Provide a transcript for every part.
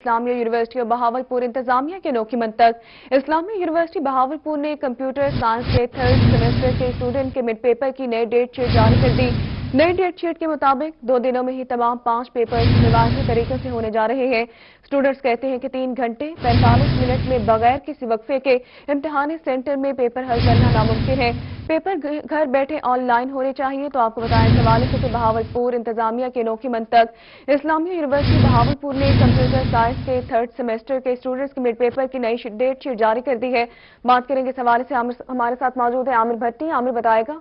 Islamia university और बहावलपुर इंतजामिया के अनोखी मंतक। इस्लामिया यूनिवर्सिटी बहावलपुर ने कंप्यूटर साइंस के थर्ड सेमेस्टर के स्टूडेंट के मिड पेपर की नई डेट शीट जारी कर दी। नई डेट शीट के मुताबिक 2 दिनों में ही तमाम 5 पेपर रिवायती तरीके से होने जा रहे हैं। स्टूडेंट्स कहते हैं कि 3 घंटे 45 मिनट में बगैर किसी वक्फे के इम्तिहानी सेंटर में पेपर हल करना नामुमकिन है। पेपर घर बैठे ऑनलाइन होने चाहिए। तो आपको बताएं इस हवाले से बहावलपुर इंतजामिया के अनोखी मंतक। इस्लामिया यूनिवर्सिटी बहावलपुर ने कंप्यूटर साइंस के थर्ड सेमेस्टर के स्टूडेंट्स के मिड पेपर की नई डेट शीट जारी कर दी है। बात करेंगे इस हवाले से हमारे साथ मौजूद है आमिर भट्टी। आमिर बताएगा।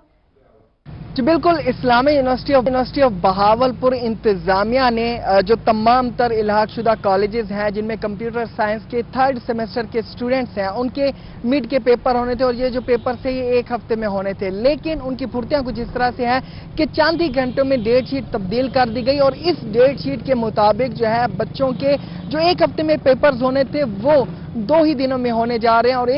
जी बिल्कुल, इस्लामी यूनिवर्सिटी ऑफ बहावलपुर इंतजामिया ने जो तमाम तर इल्हाक शुदा कॉलेजेस हैं जिनमें कंप्यूटर साइंस के थर्ड सेमेस्टर के स्टूडेंट्स हैं, उनके मिड के पेपर होने थे और ये जो पेपर थे ये 1 हफ्ते में होने थे। लेकिन उनकी फुर्तियां कुछ इस तरह से हैं कि चंद ही घंटों में डेट शीट तब्दील कर दी गई और इस डेट शीट के मुताबिक जो है बच्चों के जो 1 हफ्ते में पेपर्स होने थे वो 2 ही दिनों में होने जा रहे हैं और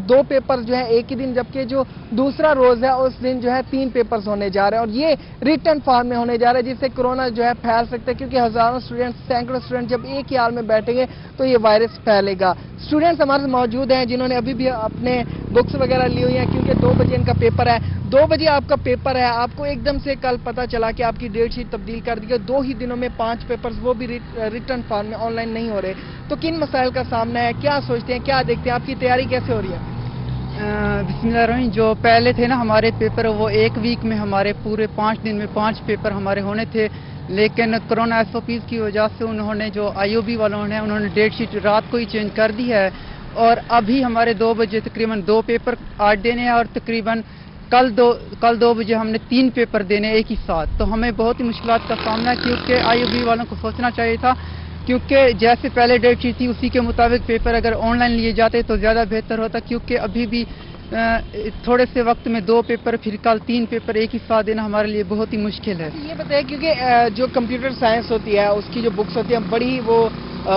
2 पेपर जो है एक ही दिन, जबकि जो दूसरा रोज है उस दिन जो है 3 पेपर्स होने जा रहे हैं और ये रिटर्न फॉर्म में होने जा रहे हैं, जिससे कोरोना जो है फैल सकता है, क्योंकि हजारों स्टूडेंट्स, सैकड़ों स्टूडेंट जब एक ही हाल में बैठेंगे तो ये वायरस फैलेगा। स्टूडेंट्स हमारे मौजूद हैं जिन्होंने अभी भी अपने बुक्स वगैरह ली हुई हैं, क्योंकि 2 बजे इनका पेपर है। 2 बजे आपका पेपर है, आपको एकदम से कल पता चला कि आपकी डेट शीट तब्दील कर दी गई। 2 ही दिनों में 5 पेपर्स, वो भी रिटर्न फॉर्म में, ऑनलाइन नहीं हो रहे। तो किन मसाइल का सामना है, क्या सोचते हैं, क्या देखते हैं, आपकी तैयारी कैसे हो रही है? बिस्मिल्लाहिर्रहमानिर्रहीम। जो पहले थे ना हमारे पेपर, वो 1 वीक में हमारे पूरे 5 दिन में 5 पेपर हमारे होने थे, लेकिन कोरोना एसओपीज की वजह से उन्होंने, जो आईओबी वालों ने, उन्होंने डेट शीट रात को ही चेंज कर दी है और अभी हमारे 2 बजे तकरीबन 2 पेपर आज देने हैं और तकरीबन कल 2 बजे हमने 3 पेपर देने एक ही साथ। तो हमें बहुत ही मुश्किलात का सामना है, क्योंकि आईओबी वालों को सोचना चाहिए था, क्योंकि जैसे पहले डेट शीट थी उसी के मुताबिक पेपर अगर ऑनलाइन लिए जाते तो ज़्यादा बेहतर होता, क्योंकि अभी भी थोड़े से वक्त में 2 पेपर, फिर कल 3 पेपर एक ही साथ देना हमारे लिए बहुत ही मुश्किल है। ये बताइए, क्योंकि जो कंप्यूटर साइंस होती है उसकी जो बुक्स होती हैं बड़ी वो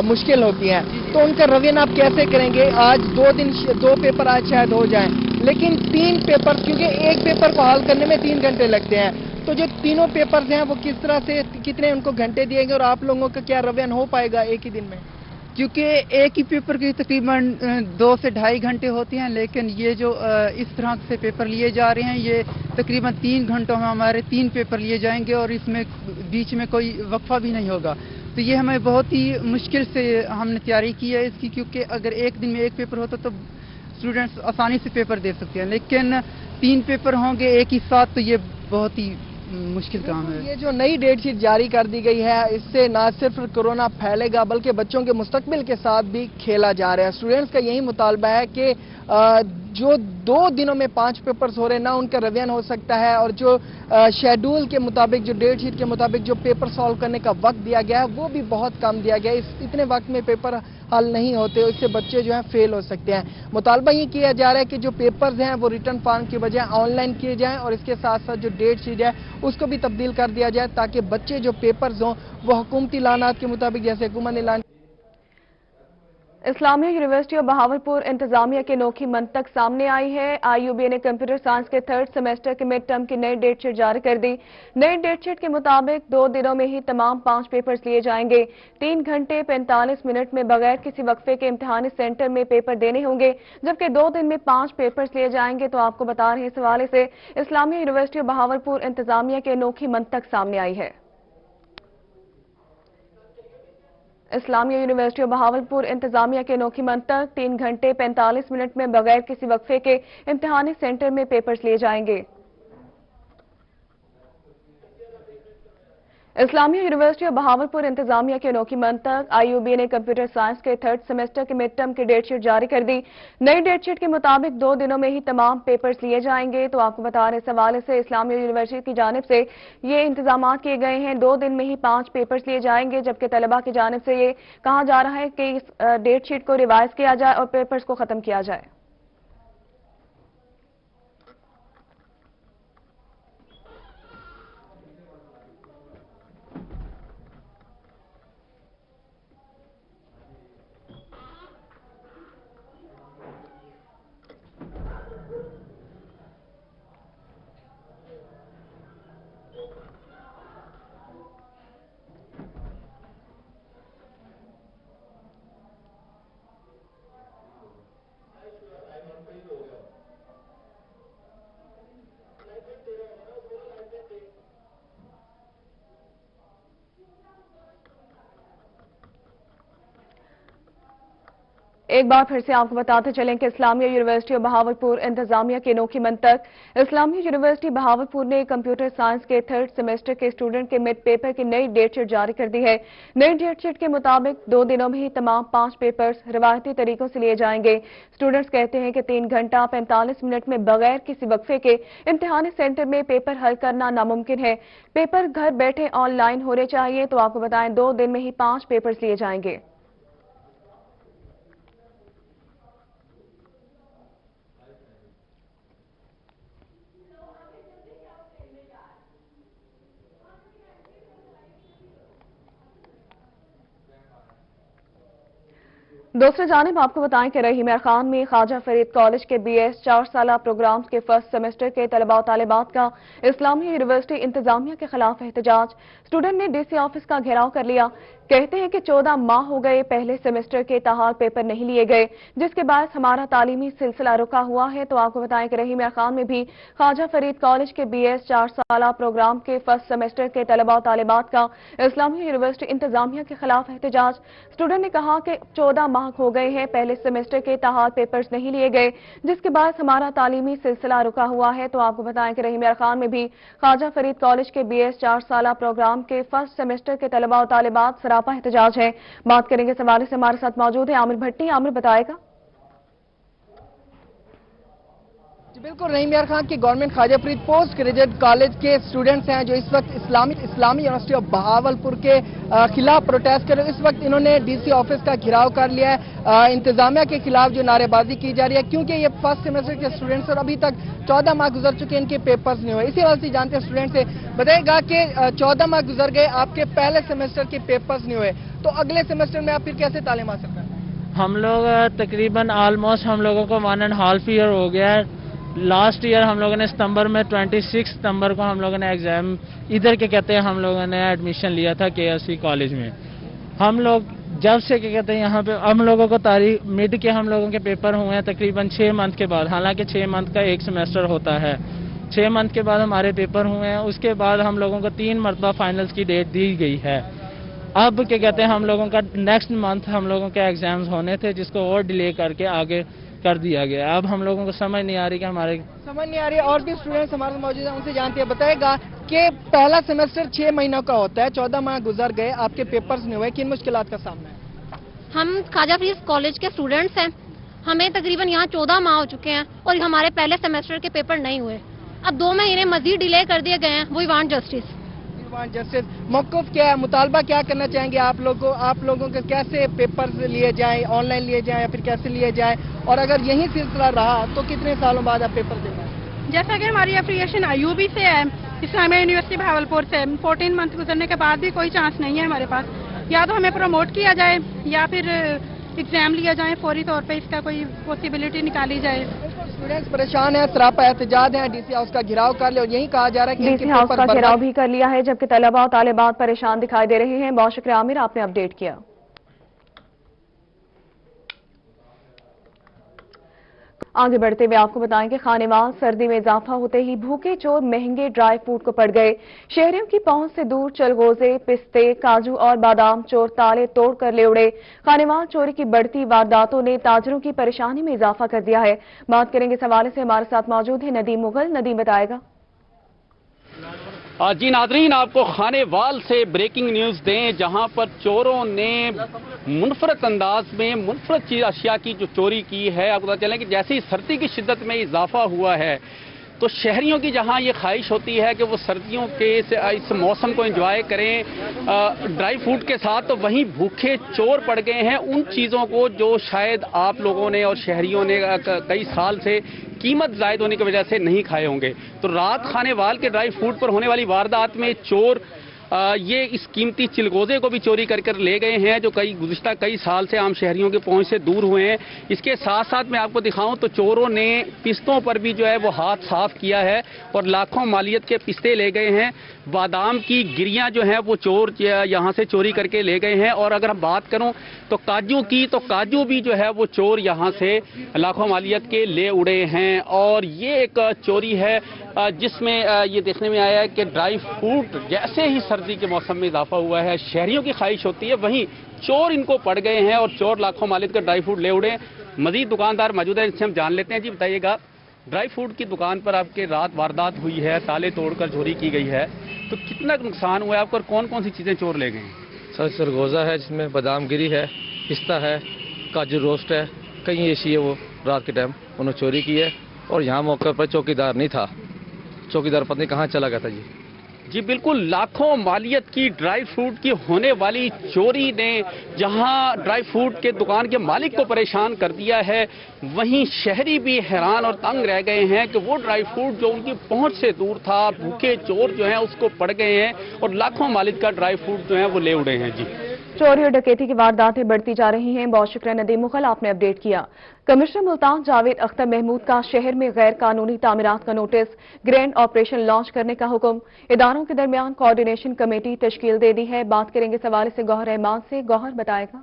मुश्किल होती हैं, तो उनका रवैया आप कैसे करेंगे? आज 2 पेपर आज शायद हो जाएं, लेकिन 3 पेपर, क्योंकि एक पेपर को हल करने में 3 घंटे लगते हैं, तो जो तीनों पेपर्स हैं वो किस तरह से, कितने उनको घंटे दिएंगे और आप लोगों का क्या रवैया हो पाएगा एक ही दिन में? क्योंकि एक ही पेपर की तकरीबन 2 से ढाई घंटे होती हैं, लेकिन ये जो इस तरह से पेपर लिए जा रहे हैं, ये तकरीबन 3 घंटों में हमारे 3 पेपर लिए जाएंगे और इसमें बीच में कोई वक्फा भी नहीं होगा। तो ये हमें बहुत ही मुश्किल से हमने तैयारी की है इसकी, क्योंकि अगर एक दिन में एक पेपर होता तो स्टूडेंट्स आसानी से पेपर दे सकते हैं, लेकिन 3 पेपर होंगे एक ही साथ, तो ये बहुत ही मुश्किल काम है। ये जो नई डेट शीट जारी कर दी गई है, इससे ना सिर्फ कोरोना फैलेगा बल्कि बच्चों के मुस्तकबिल के साथ भी खेला जा रहा है। स्टूडेंट्स का यही मुतालबा है कि जो 2 दिनों में 5 पेपर्स हो रहे हैं ना, उनका रवैया हो सकता है और जो शेड्यूल के मुताबिक, जो डेट शीट के मुताबिक जो पेपर सॉल्व करने का वक्त दिया गया है वो भी बहुत कम दिया गया है। इतने वक्त में पेपर हल नहीं होते, इससे बच्चे जो हैं फेल हो सकते हैं। मुतालबा ये किया जा रहा है कि जो पेपर्स हैं वो रिटर्न फॉर्म की बजाय ऑनलाइन किए जाएं और इसके साथ साथ जो डेट शीट है उसको भी तब्दील कर दिया जाए, ताकि बच्चे जो पेपर्स हों वो हुकूमती लानात के मुताबिक, जैसे हुकूमत ने ऐलान। इस्लामिया यूनिवर्सिटी और बहावलपुर इंतजामिया की अनोखी मंतक सामने आई है। आईयूबी ने कंप्यूटर साइंस के थर्ड सेमेस्टर के मिड टर्म की नई डेट शीट जारी कर दी। नई डेट शीट के मुताबिक 2 दिनों में ही तमाम 5 पेपर्स लिए जाएंगे। 3 घंटे 45 मिनट में बगैर किसी वक्फे के इम्तिहानी सेंटर में पेपर देने होंगे, जबकि 2 दिन में 5 पेपर्स लिए जाएंगे। तो आपको बता रहे हैं इस हवाले से इस्लामिया यूनिवर्सिटी और बहावलपुर इंतजामिया की अनोखी मंतक सामने आई है। इस्लामिया यूनिवर्सिटी और बहावलपुर इंतजामिया के अनोखी मंतक 3 घंटे 45 मिनट में बगैर किसी वक्फे के इम्तिहानी सेंटर में पेपर्स लिए जाएंगे। इस्लामिया यूनिवर्सिटी और बहावलपुर इंतजामिया की अनोखी मंतक आईयूबी ने कंप्यूटर साइंस के थर्ड सेमेस्टर के मिड टर्म की डेट शीट जारी कर दी। नई डेट शीट के मुताबिक 2 दिनों में ही तमाम पेपर्स लिए जाएंगे। तो आपको बता रहे इस हवाले से इस्लामिया यूनिवर्सिटी की जानिब से ये इंतजाम किए गए हैं। 2 दिन में ही 5 पेपर्स लिए जाएंगे, जबकि तलबा की जानिब से ये कहा जा रहा है कि इस डेट शीट को रिवाइज किया जाए और पेपर्स को खत्म किया जाए। एक बार फिर से आपको बताते चलें कि इस्लामिया यूनिवर्सिटी बहावलपुर इंतजामिया की अनोखी मंतक। इस्लामिया यूनिवर्सिटी बहावलपुर ने कंप्यूटर साइंस के 3rd सेमेस्टर के स्टूडेंट के मिड पेपर की नई डेट शीट जारी कर दी है। नई डेट शीट के मुताबिक 2 दिनों में ही तमाम 5 पेपर्स रिवायती तरीकों से लिए जाएंगे। स्टूडेंट्स कहते हैं कि 3 घंटा 45 मिनट में बगैर किसी वक्फे के इम्तिहानी सेंटर में पेपर हल करना नामुमकिन है। पेपर घर बैठे ऑनलाइन होने चाहिए। तो आपको बताएं 2 दिन में ही 5 पेपर्स लिए जाएंगे। दूसरी जानिब आपको बताएं कि रहीम खान में ख्वाजा फरीद कॉलेज के BS 4 साला प्रोग्राम्स के 1st सेमेस्टर के तलबा तालिबात का इस्लामिया यूनिवर्सिटी इंतजामिया के खिलाफ एहतजाज। स्टूडेंट ने DC ऑफिस का घेराव कर लिया। कहते हैं कि 14 माह हो गए पहले सेमेस्टर के ताहाल पेपर नहीं लिए गए, जिसके बाद हमारा तालीमी सिलसिला रुका हुआ है। तो आपको बताएं कि रहीम खान में भी ख्वाजा फरीद कॉलेज के BS 4 साला प्रोग्राम के 1st सेमेस्टर के तलबा तालिबात का इस्लामिया यूनिवर्सिटी इंतजामिया के खिलाफ एहतजाज। स्टूडेंट ने कहा कि 14 माह हो गए हैं पहले सेमेस्टर के ताहाल पेपर्स नहीं लिए गए, जिसके बाद हमारा तालीमी सिलसिला रुका हुआ है। तो आपको बताएं कि रहीम खान में भी ख्वाजा फरीद कॉलेज के BS 4 साला प्रोग्राम के 1st सेमेस्टर के तलबा और तालिबात सरापा एहतजाज है। बात करेंगे इस हवाले से, हमारे साथ मौजूद है आमिर भट्टी। आमिर बताएगा। बिल्कुल, रहीम खान के government Khwaja Farid post graduate college के स्टूडेंट्स हैं जो इस वक्त इस्लामी यूनिवर्सिटी ऑफ बहावलपुर के खिलाफ प्रोटेस्ट कर रहे हैं। इस वक्त इन्होंने DC ऑफिस का घेराव कर लिया है। इंतजामिया के खिलाफ जो नारेबाजी की जा रही है, क्योंकि ये 1st सेमेस्टर के स्टूडेंट्स और अभी तक 14 माह गुजर चुके हैं, इनके पेपर्स नहीं हुए। इसी वजह से जानते हैं स्टूडेंट से, बताएगा कि 14 माह गुजर गए, आपके पहले सेमेस्टर के पेपर्स नहीं हुए, तो अगले सेमेस्टर में आप फिर कैसे तालीम हासिल करते हैं? हम लोग तकरीबन ऑलमोस्ट हम लोगों को 1.5 ईयर हो गया है। लास्ट ईयर हम लोगों ने सितंबर में 26 सितंबर को हम लोगों ने एग्जाम इधर के कहते हैं हम लोगों ने एडमिशन लिया था KSC कॉलेज में। हम लोग जब से क्या कहते हैं यहाँ पे हम लोगों को तारीख मिड के हम लोगों के पेपर हुए हैं तकरीबन 6 मंथ के बाद। हालांकि 6 मंथ का एक सेमेस्टर होता है। 6 मंथ के बाद हमारे पेपर हुए हैं। उसके बाद हम लोगों को 3 मरतबा फाइनल्स की डेट दी गई है। अब क्या कहते हैं हम लोगों का नेक्स्ट मंथ हम लोगों के एग्जाम्स होने थे, जिसको और डिले करके आगे कर दिया गया। अब हम लोगों को समझ नहीं आ रही कि हमारे समझ नहीं आ रही। और भी स्टूडेंट्स हमारे साथ मौजूद हैं, उनसे जानते हैं। बताएगा कि पहला सेमेस्टर 6 महीनों का होता है, 14 माह गुजर गए, आपके पेपर्स नहीं हुए, किन मुश्किलात का सामना है? हम ख्वाजा फरीद कॉलेज के स्टूडेंट्स हैं। हमें तकरीबन यहाँ 14 माह हो चुके हैं और हमारे पहले सेमेस्टर के पेपर नहीं हुए। अब 2 महीने मजीद डिले कर दिए गए हैं। We want justice. मौक़िफ़ क्या है, मुतालबा क्या करना चाहेंगे आप लोगों के कैसे पेपर्स लिए जाएं, ऑनलाइन लिए जाएं या फिर कैसे लिए जाएं, और अगर यही सिलसिला रहा तो कितने सालों बाद आप पेपर देंगे? जैसा कि हमारी एफिलिएशन IUB से है, इस्लामिया यूनिवर्सिटी भावलपुर से, 14 मंथ गुजरने के बाद भी कोई चांस नहीं है हमारे पास। या तो हमें प्रमोट किया जाए या फिर एग्जाम लिया जाए फौरी तौर पे, इसका कोई पॉसिबिलिटी निकाली जाए। स्टूडेंट्स परेशान है, सरापा एहतजाज है, DC हाउस का घेराव कर ले और यही कहा जा रहा है कि DC हाउस का घेराव भी कर लिया है, जबकि तलबा और तालिबात परेशान दिखाई दे रहे हैं। बहुत शुक्रिया आमिर, आपने अपडेट किया। आगे बढ़ते हुए आपको बताएं कि खानेवाल सर्दी में इजाफा होते ही भूखे चोर महंगे ड्राई फ्रूट को पड़ गए। शहरियों की पहुंच से दूर चलगोजे, पिस्ते, काजू और बादाम चोर ताले तोड़ कर ले उड़े। खानेवाल चोरी की बढ़ती वारदातों ने ताजरों की परेशानी में इजाफा कर दिया है। बात करेंगे इस हवाले से, हमारे साथ मौजूद है नदीम मुगल। नदीम बताएगा। जी नाजरीन, आपको खानेवाल से ब्रेकिंग न्यूज दें, जहां पर चोरों ने मुनफरद अंदाज में मुनफरद अशिया की जो चोरी की है। आपको पता चले कि जैसे ही सर्दी की शिद्दत में इजाफा हुआ है तो शहरियों की जहां ये ख्वाहिश होती है कि वो सर्दियों के इस मौसम को एंजॉय करें ड्राई फ्रूट के साथ, तो वहीं भूखे चोर पड़ गए हैं उन चीज़ों को जो शायद आप लोगों ने और शहरियों ने कई साल से कीमत जायद होने की वजह से नहीं खाए होंगे। तो रात खानेवाल के ड्राई फ्रूट पर होने वाली वारदात में चोर ये इस कीमती चिलगोजे को भी चोरी कर ले गए हैं, जो गुज़िश्ता कई साल से आम शहरियों के पहुंच से दूर हुए हैं। इसके साथ साथ मैं आपको दिखाऊं तो चोरों ने पिस्तों पर भी जो है वो हाथ साफ किया है और लाखों मालियत के पिस्ते ले गए हैं। बादाम की गिरियां जो हैं वो चोर यहां से चोरी करके ले गए हैं। और अगर हम बात करूं तो काजू की, तो काजू भी जो है वो चोर यहां से लाखों मालियत के ले उड़े हैं। और ये एक चोरी है जिसमें ये देखने में आया है कि ड्राई फ्रूट जैसे ही سردی کے موسم میں اضافہ ہوا ہے، شہریوں کی خواہش ہوتی ہے، وہیں چور ان کو پڑ گئے ہیں اور چور لاکھوں مالک کا ڈرائی فروٹ لے اڑے۔ مزید دکاندار موجود ہیں، ان سے ہم جان لیتے ہیں۔ جی بتائیے گا، ڈرائی فروٹ کی دکان پر آپ کے رات واردات ہوئی ہے، تالے توڑ کر چوری کی گئی ہے، تو کتنا نقصان ہوا ہے آپ کو اور کون کون سی چیزیں چور لے گئے ہیں؟ سر سرگوزہ ہے جس میں بادام گری ہے، پستہ ہے، کاجو روسٹ ہے، کئی ایسی ہے وہ رات کے ٹائم انہوں نے چوری کی ہے، اور یہاں موقع پر چوکیدار نہیں تھا، چوکیدار پتہ نہیں کہاں چلا گیا تھا۔ جی بالکل، لاکھوں مالیت کی ڈرائی فروٹ کی ہونے والی چوری نے جہاں ڈرائی فروٹ کے دکان کے مالک کو پریشان کر دیا ہے، وہیں شہری بھی حیران اور تنگ رہ گئے ہیں کہ وہ ڈرائی فروٹ جو ان کی پہنچ سے دور تھا، بھوکے چور جو ہیں اس کو پڑ گئے ہیں اور لاکھوں مالک کا ڈرائی فروٹ جو ہیں وہ لے اڑے ہیں۔ جی چوری اور ڈکیتی کی وارداتیں بڑھتی جا رہی ہیں۔ بہت شکریہ ندیم مغل، آپ نے اپڈیٹ کیا۔ کمشنر ملتان جاوید اختر محمود کا شہر میں غیر قانونی تعمیرات کا نوٹس، گرینڈ آپریشن لانچ کرنے کا حکم، اداروں کے درمیان کوارڈینیشن کمیٹی تشکیل دے دی ہے۔ بات کریں گے اس حوالے سے گوہر رحمان سے۔ گوہر بتائے گا۔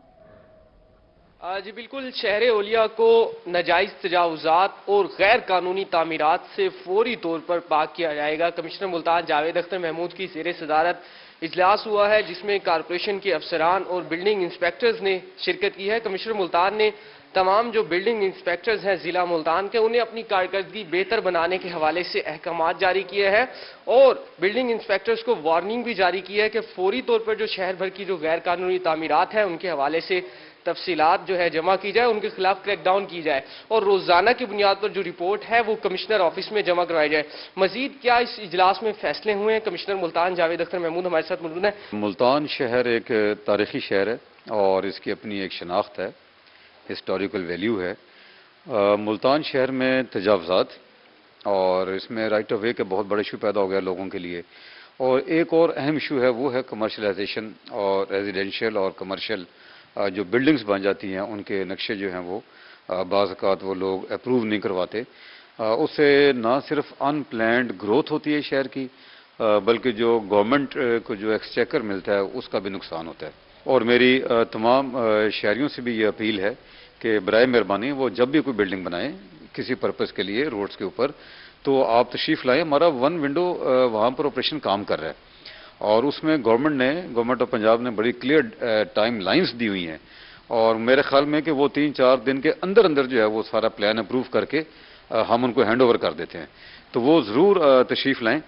جی بالکل، شہر اولیا کو ناجائز تجاوزات اور غیر قانونی تعمیرات سے فوری طور پر پاک کیا جائے گا۔ کمشنر ملتان جاوید اختر محمود کی زیر صدارت اجلاس ہوا ہے جس میں کارپوریشن کے افسران اور بلڈنگ انسپیکٹرز نے شرکت کی ہے۔ کمشنر ملتان نے تمام جو بلڈنگ انسپیکٹرز ہیں ضلع ملتان کے، انہیں اپنی کارکردگی بہتر بنانے کے حوالے سے احکامات جاری کیے ہیں اور بلڈنگ انسپیکٹرز کو وارننگ بھی جاری کی ہے کہ فوری طور پر جو شہر بھر کی جو غیر قانونی تعمیرات ہیں ان کے حوالے سے تفصیلات جو ہے جمع کی جائے، ان کے خلاف کریک ڈاؤن کی جائے اور روزانہ کی بنیاد پر جو رپورٹ ہے وہ کمشنر آفس میں جمع کروائی جائے۔ مزید کیا اس اجلاس میں فیصلے ہوئے ہیں، کمشنر ملتان جاوید اختر محمود ہمارے ساتھ موجود ہیں۔ ملتان شہر ایک تاریخی شہر ہے اور اس کی اپنی ایک شناخت ہے، ہسٹوریکل ویلیو ہے۔ ملتان شہر میں تجاوزات اور اس میں رائٹ آف وے کے بہت بڑے ایشو پیدا ہو گیا لوگوں کے لیے، اور ایک اور اہم ایشو ہے وہ ہے کمرشلائزیشن اور ریزیڈینشیل اور کمرشل جو بلڈنگز بن جاتی ہیں ان کے نقشے جو ہیں وہ بعض اوقات وہ لوگ اپروو نہیں کرواتے۔ اس سے نہ صرف ان پلانڈ گروتھ ہوتی ہے شہر کی، بلکہ جو گورنمنٹ کو جو ایکسچیکر ملتا ہے اس کا بھی نقصان ہوتا ہے۔ اور میری تمام شہریوں سے بھی یہ اپیل ہے کہ برائے مہربانی وہ جب بھی کوئی بلڈنگ بنائیں کسی پرپس کے لیے روڈز کے اوپر تو آپ تشریف لائیں۔ ہمارا ون ونڈو وہاں پر آپریشن کام کر رہا ہے اور اس میں گورنمنٹ آف پنجاب نے بڑی کلیئر ٹائم لائنز دی ہوئی ہیں، اور میرے خیال میں کہ وہ 3-4 دن کے اندر جو ہے وہ سارا پلان اپروو کر کے ہم ان کو ہینڈ اوور کر دیتے ہیں، تو وہ ضرور تشریف لائیں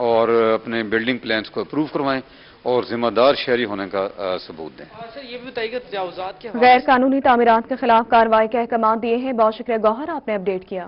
اور اپنے بلڈنگ پلانز کو اپروو کروائیں اور ذمہ دار شہری ہونے کا ثبوت دیں۔ سر یہ بھی بتائیے کہ تجاوزات کے غیر قانونی تعمیرات کے خلاف کارروائی کے احکامات دیے ہیں۔ بہت شکریہ گوہر، آپ نے اپڈیٹ کیا۔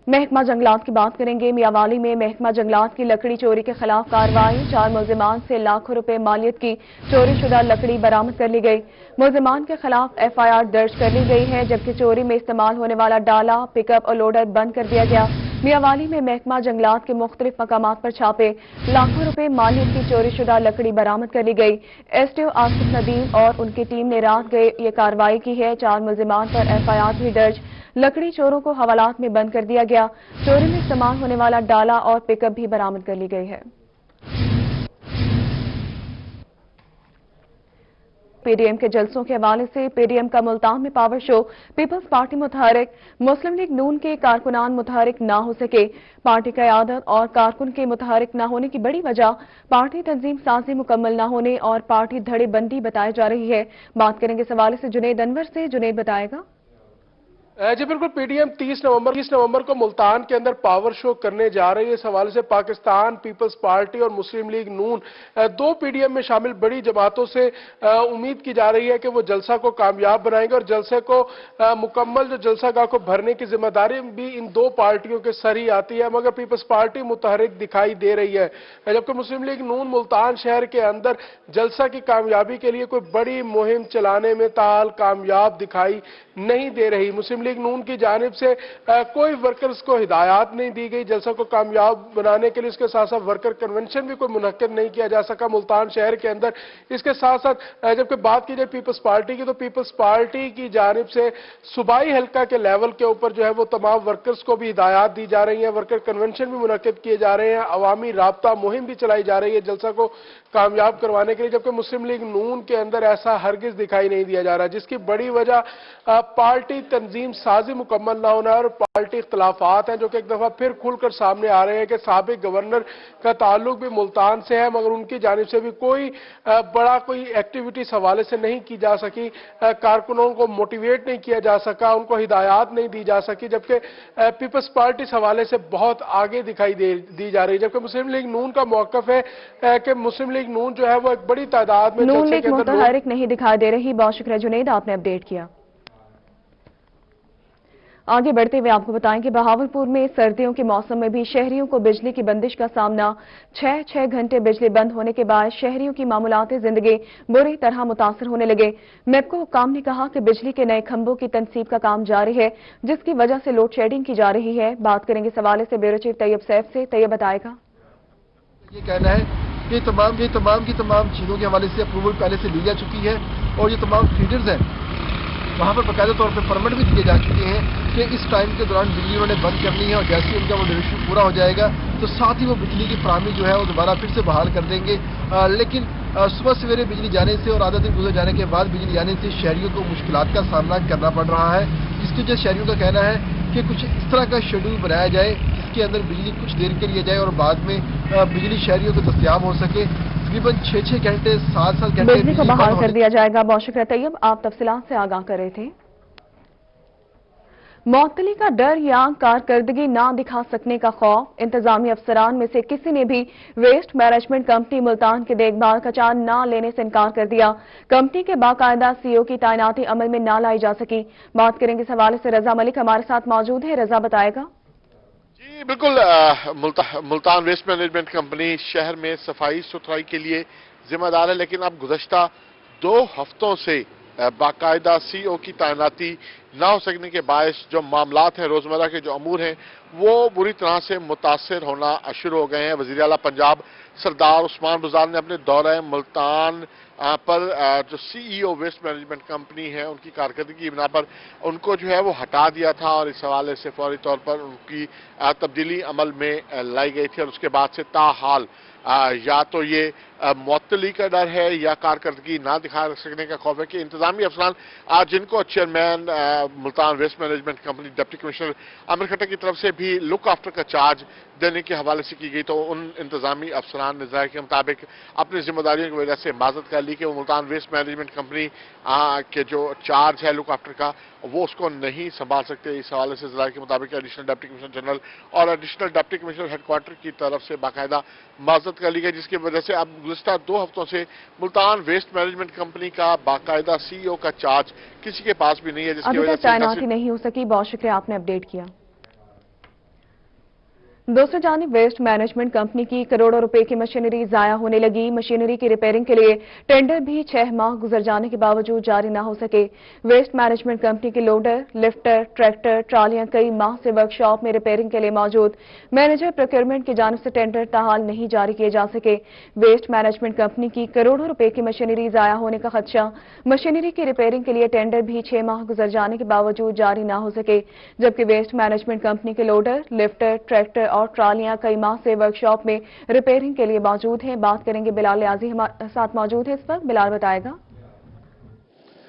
محکمہ جنگلات کی بات کریں گے۔ میاوالی میں محکمہ جنگلات کی لکڑی چوری کے خلاف کارروائی، 4 ملزمان سے لاکھوں روپے مالیت کی چوری شدہ لکڑی برآمد کر لی گئی۔ ملزمان کے خلاف FIR درج کر لی گئی ہے، جبکہ چوری میں استعمال ہونے والا ڈالا، پک اپ اور لوڈر بند کر دیا گیا۔ میاوالی میں محکمہ جنگلات کے مختلف مقامات پر چھاپے، لاکھوں روپے مالیت کی چوری شدہ لکڑی برآمد کر لی گئی۔ SDO آصف ندیم اور ان کی ٹیم نے رات گئے یہ کارروائی کی ہے، 4 ملزمان پر FIR بھی درج، لکڑی چوروں کو حوالات میں بند کر دیا گیا۔ چوری میں استعمال ہونے والا ڈالا اور پک اپ بھی برآمد کر لی گئی ہے۔ PDM کے جلسوں کے حوالے سے PDM کا ملتان میں پاور شو، پیپلز پارٹی متحرک، مسلم لیگ نون کے کارکنان متحرک نہ ہو سکے۔ پارٹی قیادت اور کارکن کے متحرک نہ ہونے کی بڑی وجہ پارٹی تنظیم سازی مکمل نہ ہونے اور پارٹی دھڑے بندی بتائی جا رہی ہے۔ بات کریں گے اس حوالے سے جنید انور سے۔ جنید بتائے گا۔ جی بالکل، PDM 30 نومبر کو ملتان کے اندر پاور شو کرنے جا رہی ہے۔ اس حوالے سے پاکستان پیپلز پارٹی اور مسلم لیگ نون 2 PDM میں شامل بڑی جماعتوں سے امید کی جا رہی ہے کہ وہ جلسہ کو کامیاب بنائیں گے اور جلسے کو مکمل جو جلسہ گاہ کو بھرنے کی ذمہ داری بھی ان 2 پارٹیوں کے سر ہی آتی ہے، مگر پیپلز پارٹی متحرک دکھائی دے رہی ہے، جبکہ مسلم لیگ نون ملتان شہر کے اندر جلسہ کی کامیابی کے لیے کوئی بڑی مہم چلانے میں تاحال کامیاب دکھائی نہیں دے رہی۔ مسلم لیگ نون کی جانب سے کوئی ورکرز کو ہدایات نہیں دی گئی جلسہ کو کامیاب بنانے کے لیے، اس کے ساتھ ساتھ ورکر کنونشن بھی کوئی منعقد نہیں کیا جا سکا ملتان شہر کے اندر۔ اس کے ساتھ ساتھ جبکہ بات کی جائے پیپلز پارٹی کی تو پیپلز پارٹی کی جانب سے صوبائی حلقہ کے لیول کے اوپر جو ہے وہ تمام ورکرز کو بھی ہدایات دی جا رہی ہیں، ورکر کنونشن بھی منعقد کیے جا رہے ہیں، عوامی رابطہ مہم بھی چلائی جا رہی ہے جلسہ کو کامیاب کروانے کے لیے، جبکہ مسلم لیگ نون کے اندر ایسا ہرگز دکھائی نہیں دیا جا رہا، جس کی بڑی وجہ پارٹی تنظیم सازی मुकम्मल ना होना है और पार्टी इख्तलाफात हैं जो कि एक दफ़ा फिर खुलकर सामने आ रहे हैं कि साबिक गवर्नर का ताल्लुक भी मुल्तान से है, मगर उनकी जानिब से भी कोई बड़ा कोई एक्टिविटी इस हवाले से नहीं की जा सकी, कारकुनों को मोटिवेट नहीं किया जा सका, उनको हिदायत नहीं दी जा सकी, जबकि पीपल्स पार्टी इस हवाले से बहुत आगे दिखाई दी जा रही है। जबकि मुस्लिम लीग नून का मौक़िफ़ है कि मुस्लिम लीग नून जो है वो एक बड़ी तादाद में नून लीग मुतहरिक नहीं दिखाई दे रही। बहुत शुक्रिया जुनैद, आपने अपडेट किया। आगे बढ़ते हुए आपको बताएं कि बहावलपुर में सर्दियों के मौसम में भी शहरियों को बिजली की बंदिश का सामना। 6 घंटे बिजली बंद होने के बाद शहरियों की मामूलाती जिंदगी बुरी तरह मुतासर होने लगे। मेपको हुक्काम ने कहा कि बिजली के नए खंभों की तनसीब का काम जारी है, जिसकी वजह से लोड शेडिंग की जा रही है। बात करेंगे इस हवाले से ब्यूरो चीफ तैयब सैफ से। तैयब बताएगा। ये कहना है कि तमाम चीजों के हवाले से अप्रूवल पहले से ली जा चुकी है और ये तमाम फीडर्स हैं वहाँ पर बाकायदा तौर पर परमिट भी दिए जा चुके हैं कि इस टाइम के दौरान बिजली उन्होंने बंद करनी है और जैसे ही उनका वो ड्यूरेशन पूरा हो जाएगा तो साथ ही वो बिजली की फराहमी जो है वो दोबारा फिर से बहाल कर देंगे। लेकिन सुबह सवेरे बिजली जाने से और आधा दिन गुजर जाने के बाद बिजली जाने से शहरियों को मुश्किलात का सामना करना पड़ रहा है, जिसकी वजह शहरियों का कहना है कि कुछ इस तरह का शेड्यूल बनाया जाए जिसके अंदर बिजली कुछ देर के लिए जाए और बाद में बिजली शहरियों को दस्तयाब हो सके। तकरीबन 6 घंटे 7 घंटे बिजली को बहाल कर दिया जाएगा। बहुत शुक्रिया तैयब, आप तफसीलात से आगाह कर रहे थे। मौतली का डर या कारकर्दगी ना दिखा सकने का खौफ। इंतजामी अफसरान में से किसी ने भी वेस्ट मैनेजमेंट कंपनी मुल्तान की देखभाल का चार्ज ना लेने से इनकार कर दिया। कंपनी के बाकायदा सीईओ की तैनाती अमल में ना लाई जा सकी। बात करेंगे इस हवाले से रजा मलिक हमारे साथ मौजूद है। रजा बताएगा। जी बिल्कुल, मुल्तान वेस्ट मैनेजमेंट कंपनी शहर में सफाई सुथराई के लिए जिम्मेदार है, लेकिन अब गुज़श्ता 2 हफ्तों से बाकायदा सीईओ की तैनाती ना हो सकने के बायस जो मामलात हैं, रोजमर्रा के जो अमूर हैं, वो बुरी तरह से मुतासर होना शुरू हो गए हैं। वज़ीर आला पंजाब सरदार उस्मान बुज़दार ने अपने दौरे मुल्तान पर जो सीईओ वेस्ट मैनेजमेंट कंपनी है उनकी कारकर्दगी की बिना पर उनको जो है वो हटा दिया था और इस हवाले से फौरी तौर पर उनकी तब्दीली अमल में लाई गई थी और उसके बाद से ताहाल या तो ये मुअत्तली का डर है या कारकर्दगी ना दिखा सकने का खौफ है कि इंतजामी अफसरान जिनको chairman Multan waste management company deputy commissioner Amir Khattar की तरफ से भी लुक आफ्टर का चार्ज देने के हवाले से की गई, तो उन इंतजामी अफसरान ने ज़ाहिर के मुताबिक अपनी जिम्मेदारियों की वजह से माजत कर ली कि वो मुल्तान वेस्ट मैनेजमेंट कंपनी के जो चार्ज है लुक आफ्टर का वो उसको नहीं संभाल सकते। इस हवाले से ज़ाहिर के मुताबिक एडिशनल डिप्टी कमिश्नर जनरल और एडिशनल डिप्टी कमिश्नर हेडक्वार्टर की तरफ से बाकायदा माजत कर ली गई, जिसकी वजह से अब गुज़श्ता 2 हफ्तों से मुल्तान वेस्ट मैनेजमेंट कंपनी का बाकायदा सीईओ का चार्ज किसी के पास भी नहीं है, जिसकी वजह से तैनाती नहीं हो सकी। बहुत शुक्रिया, आपने अपडेट किया। दूसरी जानिब वेस्ट मैनेजमेंट कंपनी की करोड़ों रुपए की मशीनरी जाया होने लगी। मशीनरी की रिपेयरिंग के लिए टेंडर भी 6 माह गुजर जाने के बावजूद जारी न हो सके। वेस्ट मैनेजमेंट कंपनी के लोडर, लिफ्टर, ट्रैक्टर, ट्रालियां कई माह से वर्कशॉप में रिपेयरिंग के लिए मौजूद। मैनेजर प्रोक्योरमेंट की जानिब से टेंडर ताहाल नहीं जारी किए जा सके। वेस्ट मैनेजमेंट कंपनी की करोड़ों रुपए की मशीनरी जाया होने का खदशा। मशीनरी की रिपेयरिंग के लिए टेंडर भी 6 माह गुजर जाने के बावजूद जारी न हो सके, जबकि वेस्ट मैनेजमेंट कंपनी के लोडर, लिफ्टर, ट्रैक्टर और ट्रालियां कई माह से वर्कशॉप में रिपेयरिंग के लिए मौजूद हैं। बात करेंगे बिलाल याजी हमारे साथ मौजूद है इस वक्त। बिलाल बताएगा।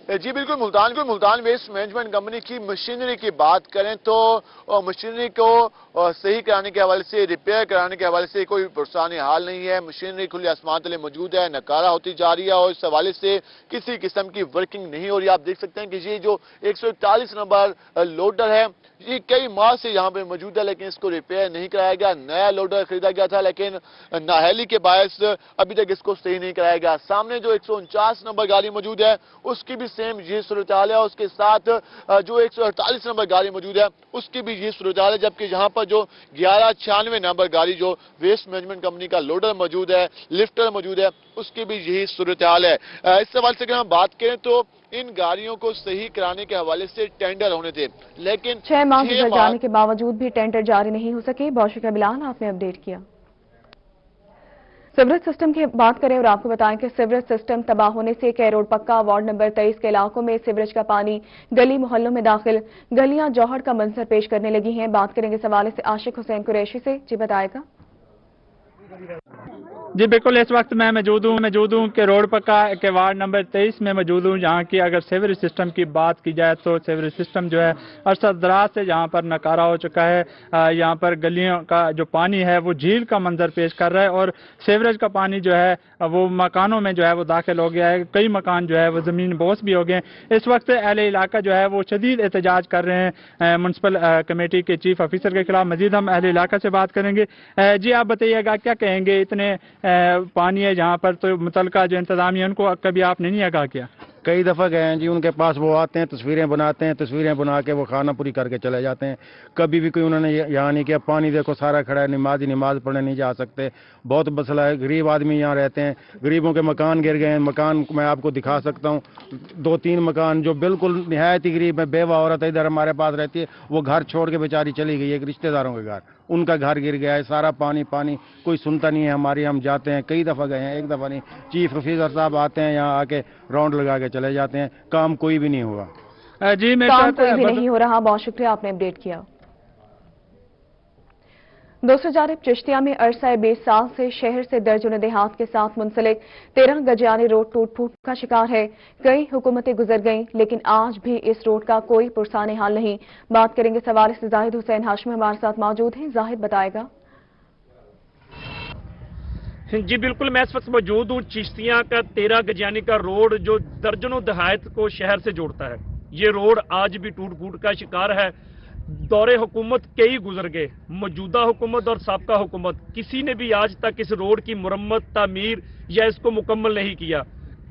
जी बिल्कुल, मुल्तान वेस्ट मैनेजमेंट कंपनी की मशीनरी की बात करें तो मशीनरी को सही कराने के हवाले से, रिपेयर कराने के हवाले से कोई पुरसानी हाल नहीं है। मशीनरी खुले आसमान तले मौजूद है, नकारा होती जा रही है और इस हवाले से किसी किस्म की वर्किंग नहीं हो रही। आप देख सकते हैं कि ये जो 141 नंबर लोडर है ये कई माह से यहाँ पे मौजूद है, लेकिन इसको रिपेयर नहीं कराया गया। नया लोडर खरीदा गया था लेकिन नाअहली के बायस अभी तक इसको सही नहीं कराया गया। सामने जो 149 नंबर गाड़ी मौजूद है उसकी भी सेम ये सूरत हाल है, उसके साथ जो 148 नंबर गाड़ी मौजूद है उसकी भी ये सूरत हाल है, जबकि यहाँ पर जो 1196 नंबर गाड़ी जो वेस्ट मैनेजमेंट कंपनी का लोडर मौजूद है, लिफ्टर मौजूद है, उसकी भी यही सूरत हाल है। इस सवाल से अगर हम बात करें तो इन गाड़ियों को सही कराने के हवाले से टेंडर होने थे, लेकिन 6 माह गुजर जाने के बावजूद भी टेंडर जारी नहीं हो सके। बहुत शुक्रिया बिलाल, आपने अपडेट किया। सीवरेज सिस्टम की बात करें और आपको बताएं कि सीवरेज सिस्टम तबाह होने से के रोड पक्का वार्ड नंबर 23 के इलाकों में सीवरेज का पानी गली मोहल्लों में दाखिल, गलियां जौहर का मंजर पेश करने लगी हैं। बात करेंगे इस हवाले से आशिक हुसैन कुरैशी से। जी बताएगा। जी बिल्कुल, इस वक्त मैं मौजूद हूँ कि रोड पक्का के वार्ड नंबर 23 में मौजूद हूँ, जहाँ की अगर सीवरेज सिस्टम की बात की जाए तो सीवरेज सिस्टम जो है अरसा दराज से यहाँ पर नकारा हो चुका है। यहाँ पर गलियों का जो पानी है वो झील का मंजर पेश कर रहा है और सीवरेज का पानी जो है वो मकानों में जो है वो दाखिल हो गया है। कई मकान जो है वो ज़मीन बोस भी हो गए। इस वक्त अहले इलाका जो है वो शदीद एहतजाज कर रहे हैं म्यूनसिपल कमेटी के चीफ ऑफिसर के खिलाफ। मजीद हम अहले इलाका से बात करेंगे। जी आप बताइएगा, क्या कहेंगे, इतने पानी है जहाँ पर, तो मुतलका जो इंतजामिया उनको कभी आपने नहीं आगाह किया? कई दफ़ा गए हैं जी, उनके पास वो आते हैं, तस्वीरें बनाते हैं, तस्वीरें बना के वो खाना पूरी करके चले जाते हैं। कभी भी कोई उन्होंने यहाँ नहीं किया। पानी देखो सारा खड़ा है, नमाज पढ़ने नहीं जा सकते, बहुत मसला है। गरीब आदमी यहाँ रहते हैं, गरीबों के मकान गिर गए हैं। मकान मैं आपको दिखा सकता हूँ, 2-3 मकान जो बिल्कुल निहायत ही गरीब है। बेवा औरत इधर हमारे पास रहती है, वो घर छोड़ के बेचारी चली गई है एक रिश्तेदारों के घर, उनका घर गिर गया है। सारा पानी पानी, कोई सुनता नहीं है हमारी। हम जाते हैं, कई दफ़ा गए हैं, एक दफ़ा नहीं। चीफ ऑफिसर साहब आते हैं यहाँ, आके राउंड लगा के चले जाते हैं, काम कोई भी नहीं हुआ। जी काम कोई भी नहीं हो रहा। बहुत शुक्रिया, आपने अपडेट किया। दूसरी जानिब चिश्तिया में अरसा 20 साल से शहर से दर्जनों देहात के साथ मुंसलिक 13 गजियानी रोड टूट फूट का शिकार है। कई हुकूमतें गुजर गईं, लेकिन आज भी इस रोड का कोई पुरसाने हाल नहीं। बात करेंगे इस हवाले से जाहिद हुसैन हाशमी हमारे साथ मौजूद हैं। जाहिद बताएगा। जी बिल्कुल, मैं इस वक्त मौजूद हूँ चिश्तिया का 13 गजियानी का रोड जो दर्जनों दहायत को शहर से जोड़ता है। ये रोड आज भी टूट फूट का शिकार है। दौरे हुकूमत कई गुजर गए, मौजूदा हुकूमत और साबका हुकूमत, किसी ने भी आज तक इस रोड की मुरम्मत, तामीर या इसको मुकम्मल नहीं किया।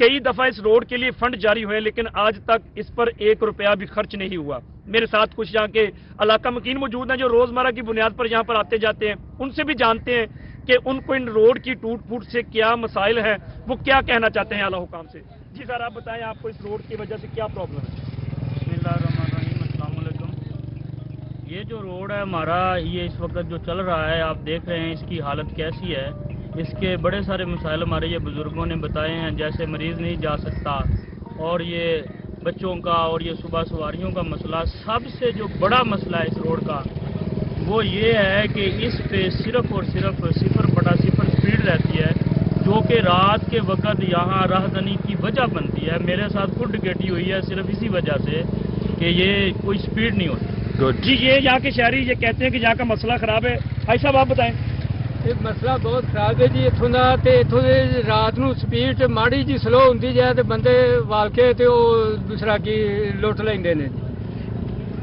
कई दफा इस रोड के लिए फंड जारी हुए, लेकिन आज तक इस पर 1 रुपया भी खर्च नहीं हुआ। मेरे साथ कुछ यहाँ के इलाका मकीन मौजूद हैं जो रोजमर्रा की बुनियाद पर यहाँ पर आते जाते हैं। उनसे भी जानते हैं कि उनको इन रोड की टूट फूट से क्या मसाइल हैं, वो क्या कहना चाहते हैं आला हुकाम से। जी सर, आप बताएं, आपको इस रोड की वजह से क्या प्रॉब्लम है? ये जो रोड है हमारा, ये इस वक्त जो चल रहा है, आप देख रहे हैं इसकी हालत कैसी है। इसके बड़े सारे मसाइल हमारे ये बुजुर्गों ने बताए हैं, जैसे मरीज़ नहीं जा सकता और ये बच्चों का और ये सुबह सवारियों का मसला। सबसे जो बड़ा मसला है इस रोड का वो ये है कि इस पे सिर्फ और सिर्फ 0.0 स्पीड रहती है, जो कि रात के वक्त यहाँ राहदानी की वजह बनती है। मेरे साथ खुद टिकटी हुई है सिर्फ इसी वजह से कि ये कोई स्पीड नहीं होती। जी ये यहाँ के शहरी ये कहते हैं कि यहाँ का मसला खराब है। भाई साहब आप बताएं। ये मसला बहुत खराब है जी। इतों का इतों रात को स्पीड माड़ी जी स्लो होती जाए तो बंदे वाल के दूसरा की लुट लेंगे ने।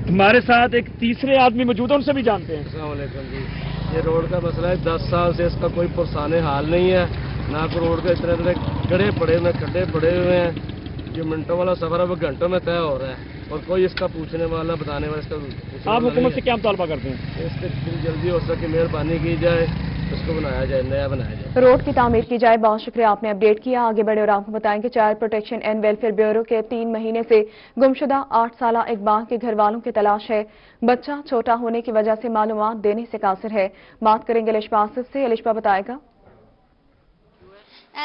हमारे साथ एक तीसरे आदमी मौजूद है, उनसे भी जानते हैं। अस्सलाम वालेकुम जी। ये रोड का मसला है, 10 साल से इसका कोई पुरसाने हाल नहीं है। ना कोई रोड के इतने गड्ढे पड़े हुए, खड्डे पड़े हुए हैं। जो मिनटों वाला सफर है वो घंटों में तय हो रहा है और कोई इसका पूछने वाला, बताने वाला, इसका आप हुकूमत से क्या मुतालबा करते हैं? इससे जल्दी हो सके मेहरबानी की जाए, उसको बनाया जाए, नया बनाया जाए, रोड की तामीर की जाए। बहुत शुक्रिया, आपने अपडेट किया। आगे बढ़े और आपको बताएंगे child protection and welfare bureau के 3 महीने से गुमशुदा 8 साला इकबाल के घर वालों की तलाश है। बच्चा छोटा होने की वजह से मालूमात देने से कासिर है। बात करेंगे अलिशा आसिफ से। अलिशा बताएगा।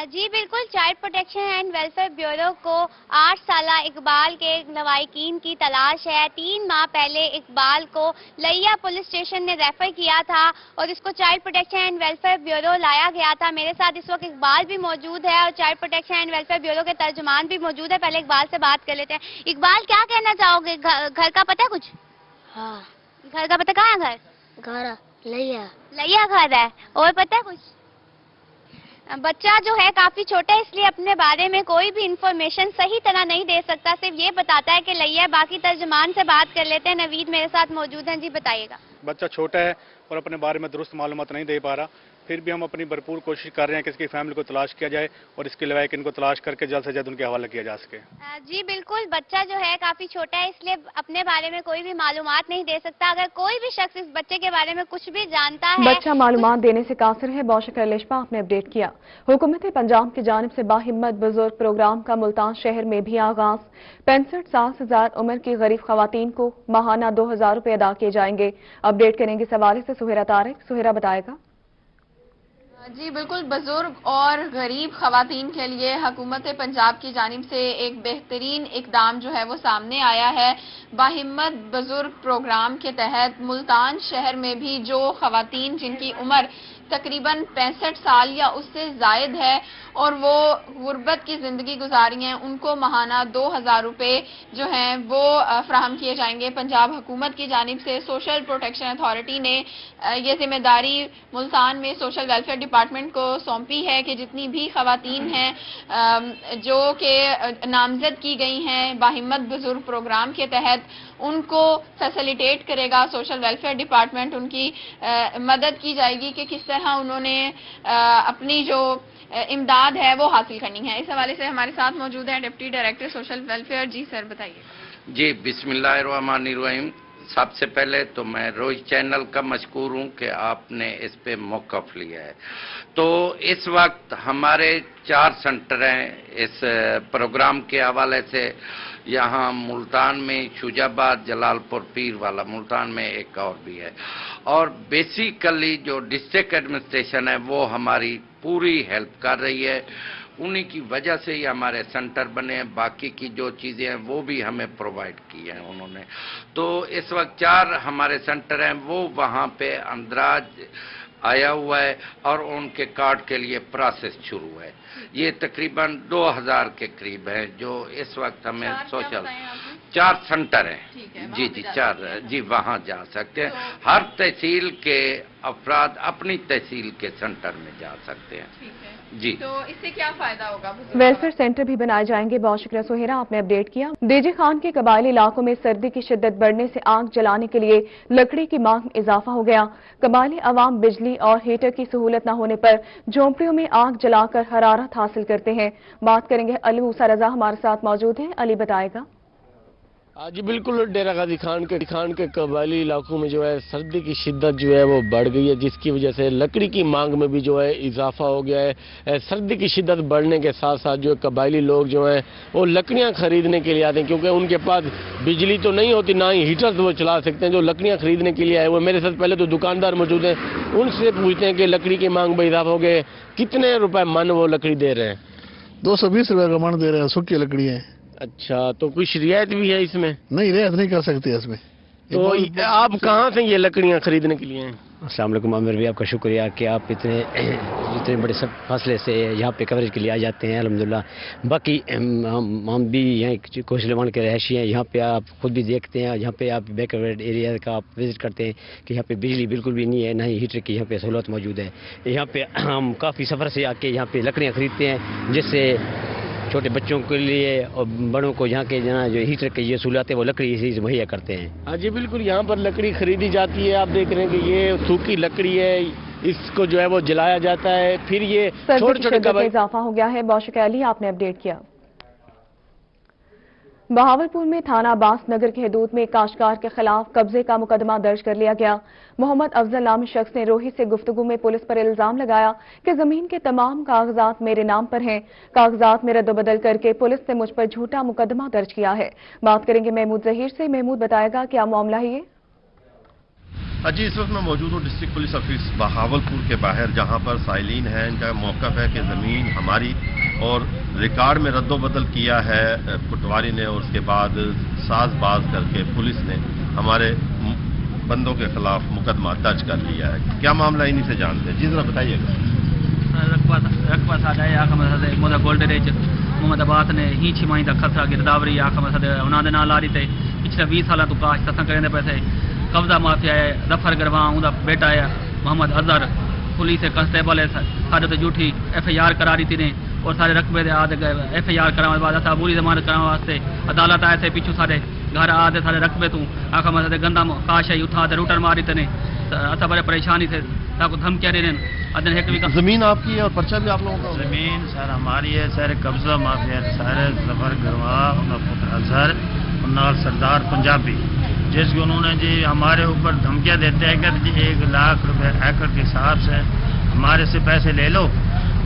जी बिल्कुल, child protection and welfare bureau को 8 साला इकबाल के लवाहिकीन की तलाश है। 3 माह पहले इकबाल को लैया पुलिस स्टेशन ने रेफर किया था और इसको child protection and welfare bureau लाया गया था। मेरे साथ इस वक्त इकबाल भी मौजूद है और child protection and welfare bureau के तर्जुमान भी मौजूद है। पहले इकबाल से बात कर लेते हैं। इकबाल, क्या कहना चाहोगे? घर का पता कुछ? हाँ। घर का पता? कहाँ है घर? घर लैया घर है। और पता कुछ? बच्चा जो है काफी छोटा है, इसलिए अपने बारे में कोई भी इंफॉर्मेशन सही तरह नहीं दे सकता, सिर्फ ये बताता है कि लैया। बाकी तर्जुमान से बात कर लेते हैं। नवीद मेरे साथ मौजूद हैं। जी बताइएगा। बच्चा छोटा है और अपने बारे में दुरुस्त मालूमात नहीं दे पा रहा, फिर भी हम अपनी भरपूर कोशिश कर रहे हैं कि इसकी फैमिली को तलाश किया जाए और इसके लवाहिकीन को तलाश करके जल्द से जल्द उनके हवाले किया जा सके। जी बिल्कुल, बच्चा जो है काफी छोटा है, इसलिए अपने बारे में कोई भी मालूमात नहीं दे सकता। अगर कोई भी शख्स इस बच्चे के बारे में कुछ भी जानता है, बच्चा मालूमात देने से कासिर है। बहुत शुक्रिया अलिशा, आपने अपडेट किया। हुकूमत पंजाब की जानिब से बाहिम्मत बुजुर्ग प्रोग्राम का मुल्तान शहर में भी आगाज। 65 साल से ज्यादा उम्र की गरीब खवातीन को माहाना 2000 रुपए अदा किए जाएंगे। अपडेट करेंगे इस हवाले से सुहेरा तारिक। सुहेरा बताएगा। जी बिल्कुल, बुजुर्ग और गरीब खवातीन के लिए हुकूमत पंजाब की जानिब से एक बेहतरीन इकदाम जो है वो सामने आया है। बाहिम्मत बुजुर्ग प्रोग्राम के तहत मुल्तान शहर में भी जो खवातीन जिनकी उम्र तकरीबन 65 साल या उससे जायद है और वो गुर्बत की ज़िंदगी गुजारी हैं, उनको माहाना 2000 रुपए जो हैं वो फ्राहम किए जाएंगे। पंजाब हुकूमत की जानिब से सोशल प्रोटेक्शन अथॉरिटी ने ये जिम्मेदारी मुल्तान में सोशल वेलफेयर डिपार्टमेंट को सौंपी है कि जितनी भी खवातीन हैं जो कि नामजद की गई हैं बाहिम्मत बुजुर्ग प्रोग्राम के तहत, उनको फैसिलिटेट करेगा सोशल वेलफेयर डिपार्टमेंट। उनकी मदद की जाएगी कि किस तरह उन्होंने अपनी जो इमदाद है वो हासिल करनी है। इस हवाले से हमारे साथ मौजूद हैं डिप्टी डायरेक्टर सोशल वेलफेयर। जी सर बताइए। जी बिस्मिल्लाहिर्रहमानिर्रहीम। सबसे पहले तो मैं रोज चैनल का मशकूर हूँ कि आपने इस पे मौक़िफ़ लिया है। तो इस वक्त हमारे 4 सेंटर हैं इस प्रोग्राम के हवाले से। यहाँ मुल्तान में शुजाबाद, जलालपुर, पीर वाला, मुल्तान में एक और भी है। और बेसिकली जो डिस्ट्रिक्ट एडमिनिस्ट्रेशन है वो हमारी पूरी हेल्प कर रही है। उन्हीं की वजह से ही हमारे सेंटर बने हैं। बाकी की जो चीज़ें हैं वो भी हमें प्रोवाइड की हैं उन्होंने। तो इस वक्त 4 हमारे सेंटर हैं, वो वहाँ पे अंदराज आया हुआ है और उनके कार्ड के लिए प्रोसेस शुरू है। ये तकरीबन 2000 के करीब है जो इस वक्त हमें सोशल 4 सेंटर हैं। जी 4 जी वहाँ जा सकते हैं। हर तहसील के अफराद अपनी तहसील के सेंटर में जा सकते हैं। जी तो इससे क्या फायदा होगा? वेलफेयर सेंटर भी बनाए जाएंगे। बहुत शुक्रिया सुहेरा, आपने अपडेट किया। डीजे खान के कबायली इलाकों में सर्दी की शिद्दत बढ़ने से आग जलाने के लिए लकड़ी की मांग में इजाफा हो गया। कबायली अवाम बिजली और हीटर की सहूलत न होने पर झोंपड़ियों में आग जलाकर हरारत हासिल करते हैं। बात करेंगे अली मूसा रजा, हमारे साथ मौजूद हैं। अली बताएगा। जी बिल्कुल, डेरा गाजी खान के कबायली इलाकों में जो है सर्दी की शिद्दत जो है वो बढ़ गई है, जिसकी वजह से लकड़ी की मांग में भी जो है इजाफा हो गया है। सर्दी की शिद्दत बढ़ने के साथ साथ जो कबायली लोग जो हैं वो लकड़ियां खरीदने के लिए आते हैं, क्योंकि उनके पास बिजली तो नहीं होती, ना ही हीटर वो चला सकते हैं। जो लकड़ियाँ खरीदने के लिए आए हुए, मेरे साथ पहले तो दुकानदार मौजूद हैं, उनसे पूछते हैं कि लकड़ी की मांग में इजाफा हो गया, कितने रुपए मन वो लकड़ी दे रहे हैं? 220 रुपए का मन दे रहे हैं, सूखी लकड़ी है। अच्छा, तो कुछ रियायत भी है इसमें? नहीं, रियायत नहीं कर सकते इसमें। तो आप कहाँ से ये लकड़ियाँ खरीदने के लिए हैं? अस्सलाम वालेकुम आमिर भी, आपका शुक्रिया कि आप इतने बड़े सब फासले से यहाँ पे कवरेज के लिए आ जाते हैं। अल्हम्दुलिल्लाह। बाकी हम भी यहाँ कोसलवान के रहशी हैं, यहाँ पे आप खुद भी देखते हैं, यहाँ पे आप बैकवर्ड एरिया का आप विजिट करते हैं कि यहाँ पे बिजली बिल्कुल भी नहीं है, ना ही हीटर की यहाँ पे सहूलत मौजूद है। यहाँ पे हम काफ़ी सफ़र से आके यहाँ पे लकड़ियाँ खरीदते हैं, जिससे छोटे बच्चों के लिए और बड़ों को यहाँ के जना जो हीटर की ये सहूलत है वो लकड़ी से मुहैया करते हैं। हाँ जी बिल्कुल, यहाँ पर लकड़ी खरीदी जाती है। आप देख रहे हैं कि ये सूखी लकड़ी है, इसको जो है वो जलाया जाता है, फिर ये छोटे-छोटे में इजाफा हो गया है। बहुत शुक्रिया अली, आपने अपडेट किया। बहावलपुर में थाना अब्बास नगर के हदूद में काश्तकार के खिलाफ कब्जे का मुकदमा दर्ज कर लिया गया। मोहम्मद अफजल नामी शख्स ने रोही से गुफ्तगू में पुलिस पर इल्जाम लगाया कि जमीन के तमाम कागजात मेरे नाम पर हैं। कागजात में रद्दबदल करके पुलिस ने मुझ पर झूठा मुकदमा दर्ज किया है। बात करेंगे महमूद जहीर से। महमूद बताएगा क्या मामला है ये? जी इस वक्त मैं मौजूद हूँ डिस्ट्रिक्ट पुलिस ऑफिस बहावलपुर के बाहर, जहाँ पर साइलिन है, इनका मौक़िफ़ है कि ज़मीन हमारी और रिकॉर्ड में रद्दोबदल किया है पटवारी ने, और उसके बाद साजबाज करके पुलिस ने हमारे बंदों के खिलाफ मुकदमा दर्ज कर लिया है। क्या मामला इन्हीं से जानते हैं? जी जरा बताइएगा। रकबा सादा आखा मसद मोदा गोल्डन एज मोहम्मद अब्बास ने ही छिमाई दा खसरा गिरदावरी आखा मसद उन्हां दे नाल आ रही थे पिछले 20 साल तो काश तसां करने पैसे कब्जा माफिया है जफर गरवा उनका बेटा है मोहम्मद अजहर, पुलिस कांस्टेबल है साढ़े तो झूठी FIR करा रही थी ने और सारे रकबे दे आद FIR कराने बाद असा पूरी जमानत कराने वास्ते अदालत आए थे, पिछू सारे घर आते सारे रकबे तू आखा मसद गंदा काश है उठा रूटर मारी थे असा बड़े परेशानी थे ताको धमकियां दे रहे। जमीन आपकी है और पर्चा भी आप लोगों का? जमीन सर हमारी है, सारे कब्जा माफिया सारे जफर गरवा उनका पुत्र अजहर और सरदार पंजाबी, जिसको उन्होंने जी हमारे ऊपर धमकियां देते हैं कि जी 1 लाख रुपए एकड़ के हिसाब से हमारे से पैसे ले लो,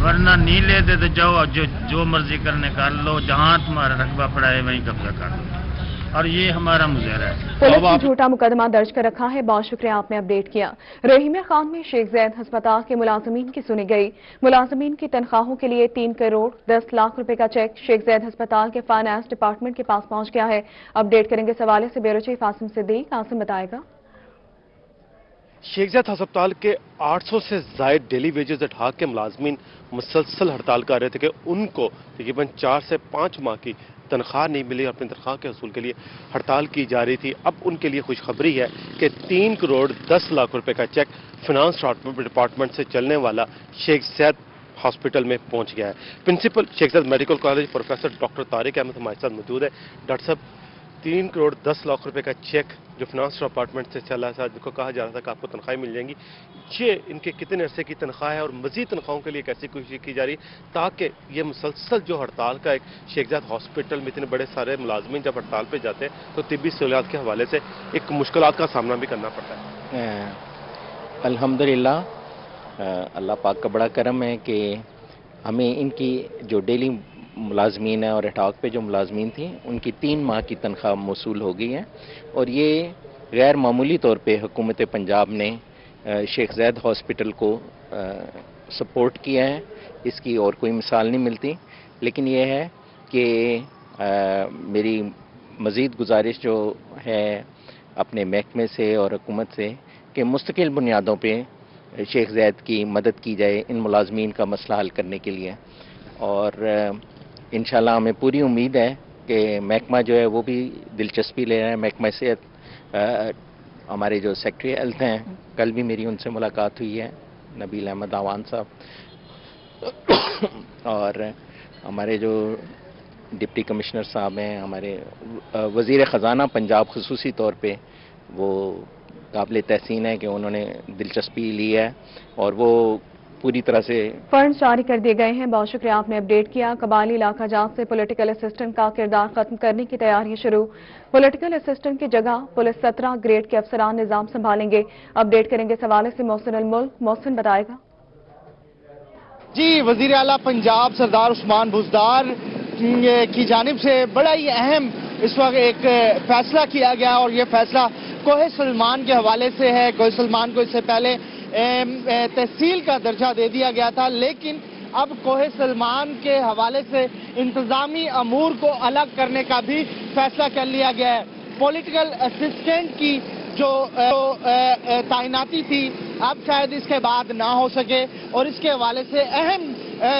वरना नहीं लेते तो जाओ जो मर्जी करने कर लो, जहां तुम्हारा रकबा पड़ा है वहीं कब्जा कर लो, और ये हमारा मुजहरा है। पुलिस ने झूठा मुकदमा दर्ज कर रखा है। बहुत शुक्रिया, आपने अपडेट किया। रहीमिया खान में शेख जैद अस्पताल के मुलाजमीन की सुनी गई। मुलाजमीन की तनख्वाहों के लिए 3 करोड़ 10 लाख रुपए का चेक शेख जैद अस्पताल के फाइनेंस डिपार्टमेंट के पास पहुंच गया है। अपडेट करेंगे इस हवाले से ब्यूरो चीफ आसिम सिद्दीक। आसिम बताएगा। शेख ज़ैद हस्पताल के 800 से ज़ायद डेली वेजेस एट हाक के मुलाजमीन मुसलसल हड़ताल कर रहे थे कि उनको तकरीबन 4 से 5 माह की तनख्वाह नहीं मिली। अपनी तनख्वाह के हसूल के लिए हड़ताल की जा रही थी। अब उनके लिए खुशखबरी है कि 3 करोड़ 10 लाख रुपए का चेक फाइनेंस डिपार्टमेंट से चलने वाला शेख ज़ैद हॉस्पिटल में पहुंच गया है। Principal Sheikh Zayed medical college professor doctor Tariq Ahmed हमारे साथ मौजूद है। डॉक्टर साहब, 3 करोड़ 10 लाख रुपए का चेक जो फाइनेंस डिपार्टमेंट से चला था, जिनको कहा जा रहा था कि आपको तनख्वाहें मिल जाएंगी, ये इनके कितने अरसे की तनख्वाह है और मजीद तनख्वाहों के लिए कैसी कोशिश की जा रही है ताकि ये मुसलसल जो हड़ताल का एक शेख ज़ैद हॉस्पिटल में इतने बड़े सारे मुलाजमीन जब हड़ताल पे जाते हैं तो तिब्बी सहूलियात के हवाले से एक मुश्किलात का सामना भी करना पड़ता है। अल्हम्दुलिल्लाह अल्लाह पाक का बड़ा करम है कि हमें इनकी जो डेली मुलाजमीन है और अटाक पे जो मुलाजमीन थी उनकी 3 माह की तनख्वाह मौसूल हो गई है और ये गैर मामूली तौर पे हुकूमत पंजाब ने शेख ज़ैद हॉस्पिटल को सपोर्ट किया है। इसकी और कोई मिसाल नहीं मिलती। लेकिन ये है कि मेरी मज़ीद गुजारिश जो है अपने महकमे से और हुकूमत से कि मुस्तकिल बुनियादों पे शेख ज़ैद की मदद की जाए इन मुलाजमीन का मसला हल करने के लिए। और इंशाल्लाह हमें पूरी उम्मीद है कि महकमा जो है वो भी दिलचस्पी ले रहा है। महकमा सेहत हमारे जो सेक्रेटरी हेल्थ हैं, कल भी मेरी उनसे मुलाकात हुई है, नबील अहमद आवान साहब, और हमारे जो डिप्टी कमिश्नर साहब हैं, हमारे वज़ीर ख़जाना पंजाब ख़ुसूसी तौर पे वो काबिल तहसीन है कि उन्होंने दिलचस्पी ली है और वो पूरी तरह से फंड जारी कर दिए गए हैं। बहुत शुक्रिया, आपने अपडेट किया। कबायली इलाका जात से पॉलिटिकल असिस्टेंट का किरदार खत्म करने की तैयारी शुरू। पॉलिटिकल असिस्टेंट की जगह पुलिस 17 ग्रेड के अफसरान निजाम संभालेंगे। अपडेट करेंगे इस हवाले से मोहसिन अल मुल्क। मोहसिन बताएगा। जी, वजीर आला पंजाब सरदार उस्मान बुज़दार की जानिब से बड़ा ही अहम इस वक्त एक फैसला किया गया और ये फैसला कोहे सलमान के हवाले से है। कोहे सलमान को इससे पहले तहसील का दर्जा दे दिया गया था, लेकिन अब कोहे सलमान के हवाले से इंतजामी अमूर को अलग करने का भी फैसला कर लिया गया है। पॉलिटिकल असिस्टेंट की जो तैनाती थी अब शायद इसके बाद ना हो सके और इसके हवाले से अहम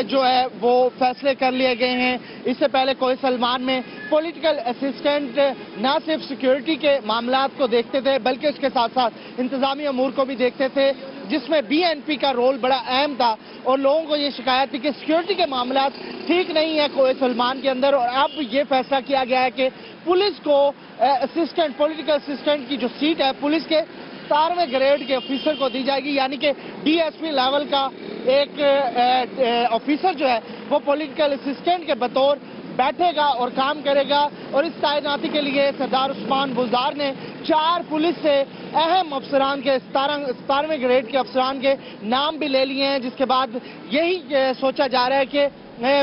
जो है वो फैसले कर लिए गए हैं। इससे पहले कोहे सलमान में पॉलिटिकल असिस्टेंट न सिर्फ सिक्योरिटी के मामलात को देखते थे बल्कि उसके साथ साथ इंतजामी अमूर को भी देखते थे, जिसमें बीएनपी का रोल बड़ा अहम था और लोगों को ये शिकायत थी कि सिक्योरिटी के मामलात ठीक नहीं है कोहे सलमान के अंदर। और अब ये फैसला किया गया है कि पुलिस को असिस्टेंट पॉलिटिकल असिस्टेंट की जो सीट है पुलिस के 17वें ग्रेड के ऑफिसर को दी जाएगी, यानी कि डीएसपी लेवल का एक ऑफिसर जो है वो पॉलिटिकल असिस्टेंट के बतौर बैठेगा और काम करेगा। और इस तैनाती के लिए सरदार उस्मान बुज़दार ने 4 पुलिस से अहम अफसरान के 17वें ग्रेड के अफसरान के नाम भी ले लिए हैं, जिसके बाद यही सोचा जा रहा है कि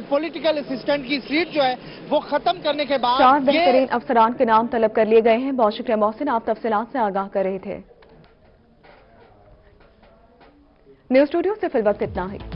पॉलिटिकल असिस्टेंट की सीट जो है वो खत्म करने के बाद 4 बेहतरीन अफसरान के नाम तलब कर लिए गए हैं। बहुत शुक्रिया मोहसिन, आप तफसीलात से आगाह कर रहे थे। न्यूज़ स्टूडियो से फिलहाल इतना ही।